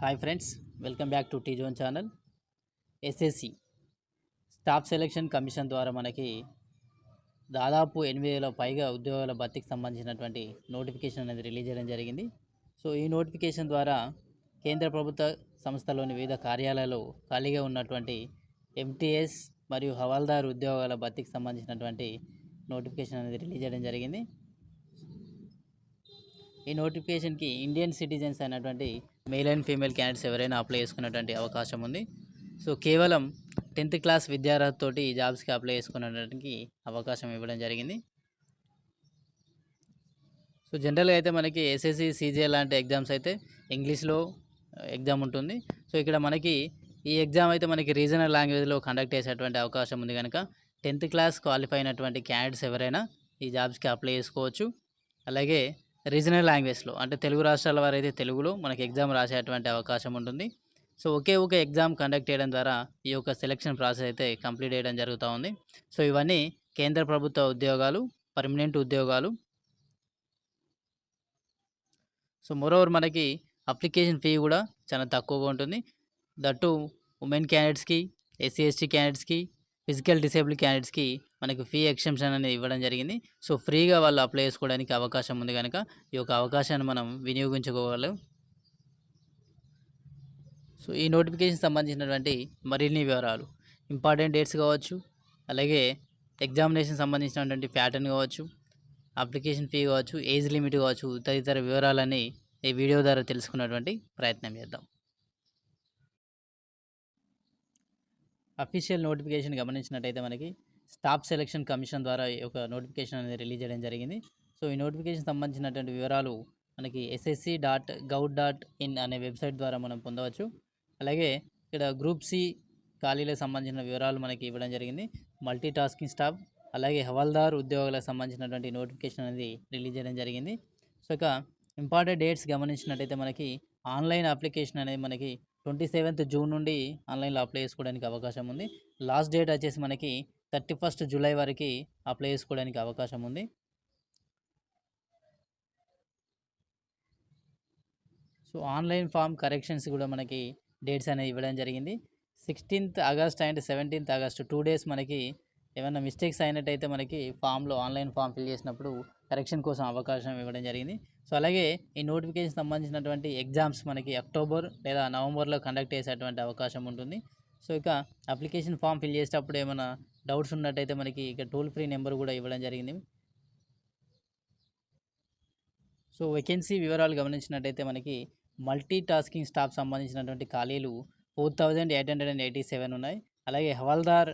Hi friends, welcome back to tea zone channel. SSC staff selection commission ద్వారా మనకి దాదాపు 8,000 పైగా ఉద్యోగాల భర్తీకి సంబంధించినటువంటి నోటిఫికేషన్ అనేది రిలీజ్ చేయడం జరిగింది. సో ఈ నోటిఫికేషన్ ద్వారా కేంద్ర ప్రభుత్వ సంస్థలోని వివిధ కార్యాలయాల్లో ఖాళీగా ఉన్నటువంటి ఎంటీఎస్ మరియు హవాల్దార్ ఉద్యోగాల భర్తీకి సంబంధించినటువంటి నోటిఫికేషన్ అనేది రిలీజ్ చేయడం జరిగింది. ఈ నోటిఫికేషన్కి ఇండియన్ సిటిజన్స్ అయినటువంటి మేల్ అండ్ ఫీమేల్ క్యాండిడేట్స్ ఎవరైనా అప్లై చేసుకునేటువంటి అవకాశం ఉంది. సో కేవలం 10th క్లాస్ విద్యార్హతతోటి ఈ జాబ్స్కి అప్లై చేసుకునేటానికి అవకాశం ఇవ్వడం జరిగింది. సో జనరల్గా అయితే మనకి ఎస్ఎస్సి సీజీఎల్ లాంటి ఎగ్జామ్స్ అయితే ఇంగ్లీష్లో ఎగ్జామ్ ఉంటుంది. సో ఇక్కడ మనకి ఈ ఎగ్జామ్ అయితే మనకి రీజనల్ లాంగ్వేజ్లో కండక్ట్ చేసేటువంటి అవకాశం ఉంది కనుక 10th క్లాస్ క్వాలిఫై అయినటువంటి క్యాండిడేట్స్ ఎవరైనా ఈ జాబ్స్కి అప్లై చేసుకోవచ్చు. అలాగే రీజనల్ లాంగ్వేజ్లో అంటే తెలుగు రాష్ట్రాల వారైతే తెలుగులో మనకి ఎగ్జామ్ రాసేటువంటి అవకాశం ఉంటుంది. సో ఒకే ఒక ఎగ్జామ్ కండక్ట్ చేయడం ద్వారా ఈ యొక్క సెలక్షన్ ప్రాసెస్ అయితే కంప్లీట్ చేయడం జరుగుతూ ఉంది. సో ఇవన్నీ కేంద్ర ప్రభుత్వ ఉద్యోగాలు, పర్మనెంట్ ఉద్యోగాలు. సో మోరోవర్ మనకి అప్లికేషన్ ఫీ కూడా చాలా తక్కువగా ఉంటుంది. దట్టు ఉమెన్ క్యాండిడేట్స్కి, ఎస్సీ ఎస్టీ క్యాండిడేట్స్కి, ఫిజికల్ డిసేబుల్ క్యాండిడేట్స్కి మనకు ఫీ ఎక్సెంప్షన్ అనేది ఇవ్వడం జరిగింది. సో ఫ్రీగా వాళ్ళు అప్లై చేసుకోవడానికి అవకాశం ఉంది కనుక ఈ యొక్క అవకాశాన్ని మనం వినియోగించుకోగలం. సో ఈ నోటిఫికేషన్ సంబంధించినటువంటి మరిన్ని వివరాలు, ఇంపార్టెంట్ డేట్స్ కావచ్చు, అలాగే ఎగ్జామినేషన్ సంబంధించినటువంటి ప్యాటర్న్ కావచ్చు, అప్లికేషన్ ఫీ కావచ్చు, ఏజ్ లిమిట్ కావచ్చు, తదితర వివరాలన్నీ ఈ వీడియో ద్వారా తెలుసుకున్నటువంటి ప్రయత్నం చేద్దాం. అఫీషియల్ నోటిఫికేషన్ గమనించినట్టయితే మనకి స్టాఫ్ సెలక్షన్ కమిషన్ ద్వారా ఒక నోటిఫికేషన్ అనేది రిలీజ్ చేయడం జరిగింది. సో ఈ నోటిఫికేషన్ సంబంధించినటువంటి వివరాలు మనకి ssc.gov.in అనే వెబ్సైట్ ద్వారా మనం పొందవచ్చు. అలాగే ఇక్కడ గ్రూప్ సి ఖాళీలకు సంబంధించిన వివరాలు మనకి ఇవ్వడం జరిగింది. మల్టీ టాస్కింగ్ స్టాఫ్, అలాగే హవాల్దార్ ఉద్యోగాలకు సంబంధించినటువంటి నోటిఫికేషన్ అనేది రిలీజ్ చేయడం జరిగింది. సో ఇక ఇంపార్టెంట్ డేట్స్ గమనించినట్టయితే మనకి ఆన్లైన్ అప్లికేషన్ అనేది మనకి 27th జూన్ నుండి ఆన్లైన్లో అప్లై చేసుకోవడానికి అవకాశం ఉంది. లాస్ట్ డేట్ వచ్చేసి మనకి 31st జూలై వరకు అప్లై చేసుకోవడానికి అవకాశం ఉంది. సో ఆన్లైన్ ఫామ్ కరెక్షన్స్ కూడా మనకి డేట్స్ అనేవి ఇవ్వడం జరిగింది. 16th August and 17th August 2 days మనకి ఏమైనా మిస్టేక్స్ అయినట్టయితే మనకి ఫామ్లో ఆన్లైన్ ఫామ్ ఫిల్ చేసినప్పుడు కరెక్షన్ కోసం అవకాశం ఇవ్వడం జరిగింది. సో అలాగే ఈ నోటిఫికేషన్ సంబంధించినటువంటి ఎగ్జామ్స్ మనకి అక్టోబర్ లేదా నవంబర్లో కండక్ట్ చేసేటువంటి అవకాశం ఉంటుంది. సో ఇక అప్లికేషన్ ఫామ్ ఫిల్ చేసేటప్పుడు ఏమైనా డౌట్స్ ఉన్నట్టయితే మనకి ఇక టోల్ ఫ్రీ నెంబర్ కూడా ఇవ్వడం జరిగింది. సో వేకెన్సీ వివరాలు గమనించినట్టయితే మనకి మల్టీ టాస్కింగ్ స్టాఫ్ సంబంధించినటువంటి ఖాళీలు 4,887 ఉన్నాయి. అలాగే హవాల్దార్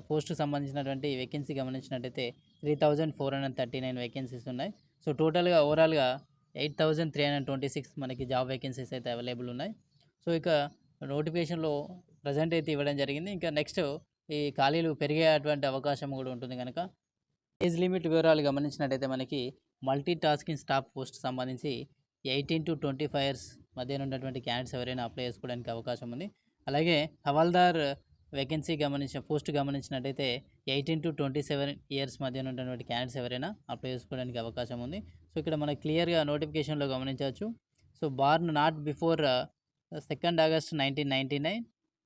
పోస్టుకు సంబంధించినటువంటి వేకెన్సీ గమనించినట్టయితే 3,439 వేకెన్సీస్ ఉన్నాయి. సో టోటల్గా ఓవరాల్గా 8,326 మనకి జాబ్ వేకెన్సీస్ అయితే అవైలబుల్ ఉన్నాయి. సో ఇక నోటిఫికేషన్లో ప్రజెంట్ అయితే ఇవ్వడం జరిగింది. ఇంకా నెక్స్ట్ ఈ ఖాళీలు పెరిగేటువంటి అవకాశం కూడా ఉంటుంది కనుక ఏజ్ లిమిట్ వివరాలు గమనించినట్టయితే మనకి మల్టీ టాస్కింగ్ స్టాఫ్ పోస్ట్ సంబంధించి 18 to 25 years మధ్య ఉన్నటువంటి క్యాండిడేట్స్ ఎవరైనా అప్లై చేసుకోవడానికి అవకాశం ఉంది. అలాగే హవాల్దార్ వేకెన్సీ పోస్ట్ గమనించినట్టయితే 18 to 27 years మధ్య ఉన్నటువంటి క్యాండిడేట్స్ ఎవరైనా అప్లై చేసుకోవడానికి అవకాశం ఉంది. సో ఇక్కడ మనకు క్లియర్గా నోటిఫికేషన్లో గమనించవచ్చు. So born not before 2nd August 1999,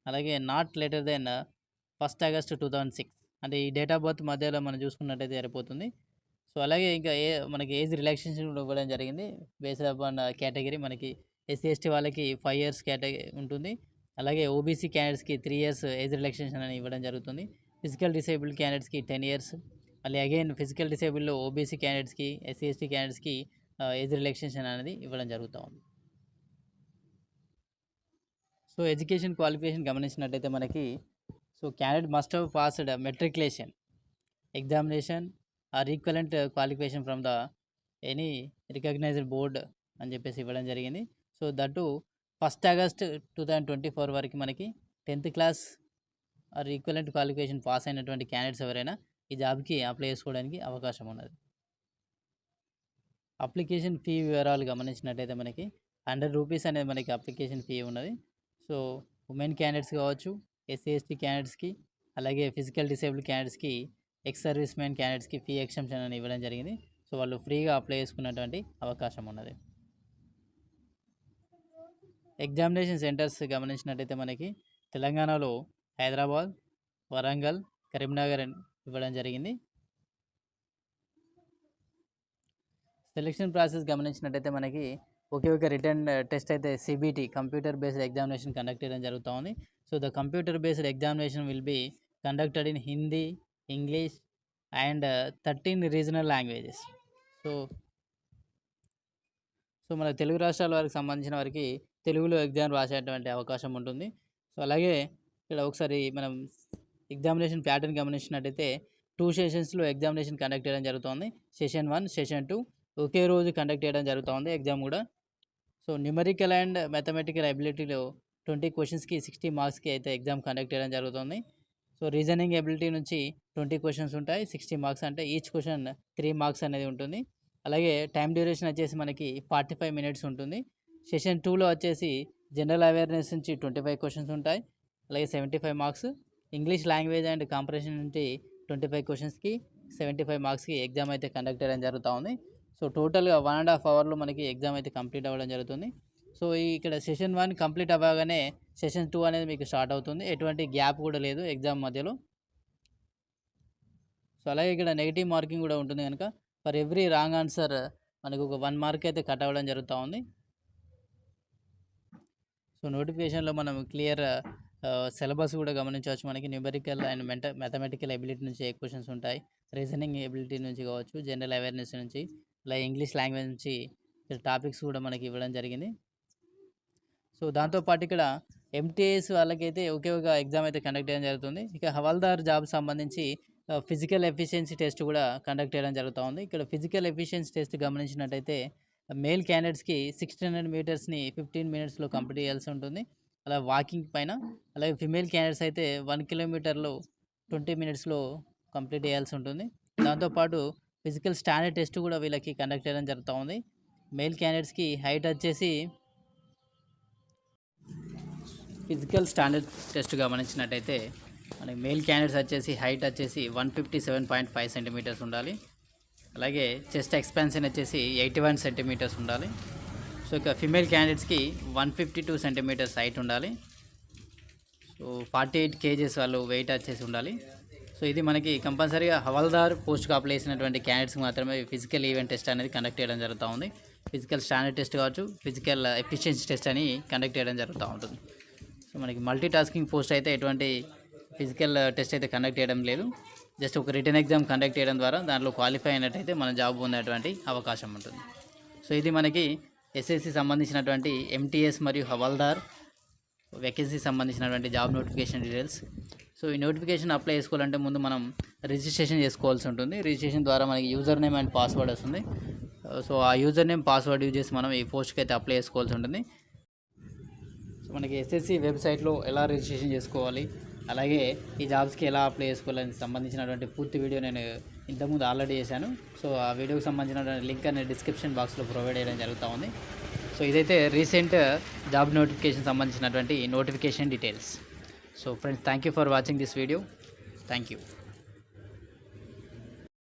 అలాగే not later then 1st August 2006 అంటే ఈ డేట్ ఆఫ్ బర్త్ మధ్యలో మనం చూసుకున్నట్టయితే సరిపోతుంది. సో అలాగే ఇంకా మనకి ఏజ్ రిలాక్సేషన్ కూడా ఇవ్వడం జరిగింది. బేస్డ్ అపాన్ కేటగిరీ మనకి ఎస్సీ ఎస్టీ వాళ్ళకి 5 years కేటగిరీ ఉంటుంది. అలాగే ఓబీసీ క్యాండిడేట్స్కి 3 years ఏజ్ రిలాక్సేషన్ అని ఇవ్వడం జరుగుతుంది. ఫిజికల్ డిసేబుల్డ్ క్యాండిడేట్స్కి 10 years. మళ్ళీ అగైన్ ఫిజికల్ డిసేబుల్లో ఓబీసీ క్యాండిడేట్స్కి, ఎస్సీ ఎస్టీ క్యాండిడేట్స్కి ఏజ్ రిలాక్సేషన్ అనేది ఇవ్వడం జరుగుతూ ఉంది. సో ఎడ్యుకేషన్ క్వాలిఫికేషన్ గమనించినట్టయితే మనకి so candidate must have passed matriculation examination or equivalent qualification from the any recognised board అని చెప్పేసి ఇవ్వడం జరిగింది. సో దట్టు 1st August 2024 వరకు మనకి 10th class are equivalent qualification pass అయినటువంటి క్యాండిడేట్స్ ఎవరైనా ఈ జాబ్కి అప్లై చేసుకోవడానికి అవకాశం ఉన్నది. అప్లికేషన్ ఫీ వివరాలు గమనించినట్టయితే మనకి 100 రూపీస్ అనేది మనకి అప్లికేషన్ ఫీ ఉన్నది. సో ఉమెన్ క్యాండిడేట్స్ కావచ్చు, ఎస్సీ ఎస్టీ క్యాండిడేట్స్కి, అలాగే ఫిజికల్ డిసేబుల్డ్ క్యాండిడేట్స్కి, ఎక్స్ సర్వీస్ మ్యాన్ క్యాండిడేట్స్కి ఫీ ఎక్సెంప్షన్ అని ఇవ్వడం జరిగింది. సో వాళ్ళు ఫ్రీగా అప్లై చేసుకున్నటువంటి అవకాశం ఉన్నది. ఎగ్జామినేషన్ సెంటర్స్ గమనించినట్టయితే మనకి తెలంగాణలో హైదరాబాద్, వరంగల్, కరీంనగర్ ఇవ్వడం జరిగింది. సెలక్షన్ ప్రాసెస్ గమనించినట్టయితే మనకి ఒకే ఒక రిటర్న్ టెస్ట్ అయితే CBT computer based examination conduct చేయడం జరుగుతూ ఉంది. So the computer based examination will be conducted in Hindi, English and 13 regional languages. So so మన తెలుగు రాష్ట్రాల వారికి సంబంధించిన వారికి తెలుగులో ఎగ్జామ్ రాసేటువంటి అవకాశం ఉంటుంది. సో అలాగే ఇక్కడ ఒకసారి మనం ఎగ్జామినేషన్ ప్యాటర్న్ గమనించినట్టయితే 2 సెషన్స్లో ఎగ్జామినేషన్ కండక్ట్ చేయడం జరుగుతుంది. సెషన్ 1, సెషన్ 2 ఒకే రోజు కండక్ట్ చేయడం జరుగుతుంది ఎగ్జామ్ కూడా. సో న్యూమరికల్ అండ్ మ్యాథమెటికల్ ఎబిలిటీలో 20 క్వశ్చన్స్కి 60 మార్క్స్కి అయితే ఎగ్జామ్ కండక్ట్ చేయడం జరుగుతుంది. సో రీజనింగ్ ఎబిలిటీ నుంచి 20 క్వశ్చన్స్ ఉంటాయి, 60 మార్క్స్, అంటే ఈచ్ క్వశ్చన్ 3 మార్క్స్ అనేది ఉంటుంది. అలాగే టైం డ్యూరేషన్ వచ్చేసి మనకి 45 మినిట్స్ ఉంటుంది. సెషన్ 2లో వచ్చేసి జనరల్ అవేర్నెస్ నుంచి 25 క్వశ్చన్స్ ఉంటాయి, అలాగే 75 marks. English language and comprehension నుంచి 25 క్వశ్చన్స్కి 75 మార్క్స్కి ఎగ్జామ్ అయితే కండక్ట్ చేయడం జరుగుతూ ఉంది. సో టోటల్గా 1.5 అవర్లో మనకి ఎగ్జామ్ అయితే కంప్లీట్ అవ్వడం జరుగుతుంది. సో ఇక్కడ సెషన్ 1 కంప్లీట్ అవ్వగానే సెషన్ 2 అనేది మీకు స్టార్ట్ అవుతుంది. ఎటువంటి గ్యాప్ కూడా లేదు ఎగ్జామ్ మధ్యలో. సో అలాగే ఇక్కడ నెగిటివ్ మార్కింగ్ కూడా ఉంటుంది కనుక ఫర్ ఎవ్రీ రాంగ్ ఆన్సర్ మనకు ఒక 1 మార్క్ అయితే కట్ అవ్వడం జరుగుతూ ఉంది. సో నోటిఫికేషన్లో మనం క్లియర్ సిలబస్ కూడా గమనించవచ్చు. మనకి న్యూమరికల్ అండ్ మ్యాథమెటికల్ ఎబిలిటీ నుంచి ఏ క్వశ్చన్స్ ఉంటాయి, రీజనింగ్ ఎబిలిటీ నుంచి కావచ్చు, జనరల్ అవేర్నెస్ నుంచి, అలాగే ఇంగ్లీష్ లాంగ్వేజ్ నుంచి టాపిక్స్ కూడా మనకి ఇవ్వడం జరిగింది. సో దాంతోపాటు ఇక్కడ ఎంటీఎస్ వాళ్ళకైతే ఒకే ఒక ఎగ్జామ్ అయితే కండక్ట్ చేయడం జరుగుతుంది. ఇక హవాల్దార్ జాబ్ సంబంధించి ఫిజికల్ ఎఫిషియన్సీ టెస్ట్ కూడా కండక్ట్ చేయడం జరుగుతూ ఉంది. ఇక్కడ ఫిజికల్ ఎఫిషియన్సీ టెస్ట్ గమనించినట్టయితే మేల్ క్యాండిడేట్స్కి 1600 మీటర్స్ని 15 మినిట్స్లో కంప్లీట్ చేయాల్సి ఉంటుంది, అలా వాకింగ్ పైన. అలాగే ఫిమేల్ క్యాండిడేట్స్ అయితే 1 కిలోమీటర్లో 20 మినిట్స్లో కంప్లీట్ చేయాల్సి ఉంటుంది. దాంతోపాటు ఫిజికల్ స్టాండర్డ్ టెస్ట్ కూడా వీళ్ళకి కండక్ట్ చేయడం జరుగుతూ ఉంది. మేల్ క్యాండిడేట్స్కి హైట్ వచ్చేసి ఫిజికల్ స్టాండర్డ్ టెస్ట్ గమనించినట్టయితే మనకి మేల్ క్యాండిడేట్స్ వచ్చేసి హైట్ వచ్చేసి 157.5 సెంటీమీటర్స్ ఉండాలి, అలాగే చెస్ట్ ఎక్స్పాన్షన్ వచ్చేసి 81 సెంటీమీటర్స్ ఉండాలి. సో ఇక ఫిమేల్ క్యాండిడేట్స్కి 152 సెంటీమీటర్స్ హైట్ ఉండాలి. సో 48 కేజెస్ వాళ్ళు వెయిట్ వచ్చేసి ఉండాలి. సో ఇది మనకి కంపల్సరీగా హవాల్దార్ పోస్ట్కి అప్లై చేసినటువంటి క్యాండిడేట్స్కి మాత్రమే ఫిజికల్ ఈవెంట్ టెస్ట్ అనేది కండక్ట్ చేయడం జరుగుతూ ఉంది. ఫిజికల్ స్టాండర్డ్ టెస్ట్ కావచ్చు, ఫిజికల్ ఎఫిషియన్సీ టెస్ట్ అని కండక్ట్ చేయడం జరుగుతూ ఉంటుంది. సో మనకి మల్టీ టాస్కింగ్ పోస్ట్ అయితే ఎటువంటి ఫిజికల్ టెస్ట్ అయితే కండక్ట్ చేయడం లేదు. జస్ట్ ఒక రిటర్న్ ఎగ్జామ్ కండక్ట్ చేయడం ద్వారా దాంట్లో క్వాలిఫై అయినట్టయితే మన జాబ్ పొందేటువంటి అవకాశం ఉంటుంది. సో ఇది మనకి ఎస్ఎస్సి సంబంధించినటువంటి ఎంటీఎస్ మరియు హవాల్దార్ వేకెన్సీ సంబంధించినటువంటి జాబ్ నోటిఫికేషన్ డీటెయిల్స్. సో ఈ నోటిఫికేషన్ అప్లై చేసుకోవాలంటే ముందు మనం రిజిస్ట్రేషన్ చేసుకోవాల్సి ఉంటుంది. రిజిస్ట్రేషన్ ద్వారా మనకి యూజర్ నేమ్ అండ్ పాస్వర్డ్ వస్తుంది. సో ఆ యూజర్ నేమ్ పాస్వర్డ్ యూజ్ చేసి మనం ఈ పోస్ట్కి అయితే అప్లై చేసుకోవాల్సి ఉంటుంది. సో మనకి ఎస్ఎస్సి వెబ్సైట్లో ఎలా రిజిస్ట్రేషన్ చేసుకోవాలి, అలాగే ఈ జాబ్స్కి ఎలా అప్లై చేసుకోవాలని సంబంధించినటువంటి పూర్తి వీడియో నేను ఇంతకుముందు ఆల్రెడీ చేశాను. సో ఆ వీడియోకి సంబంధించినటువంటి లింక్ అనేది డిస్క్రిప్షన్ బాక్స్లో ప్రొవైడ్ చేయడం జరుగుతూ ఉంది. సో ఇదైతే రీసెంట్ జాబ్ నోటిఫికేషన్ సంబంధించినటువంటి notification details. So friends, thank you for watching this video. Thank you.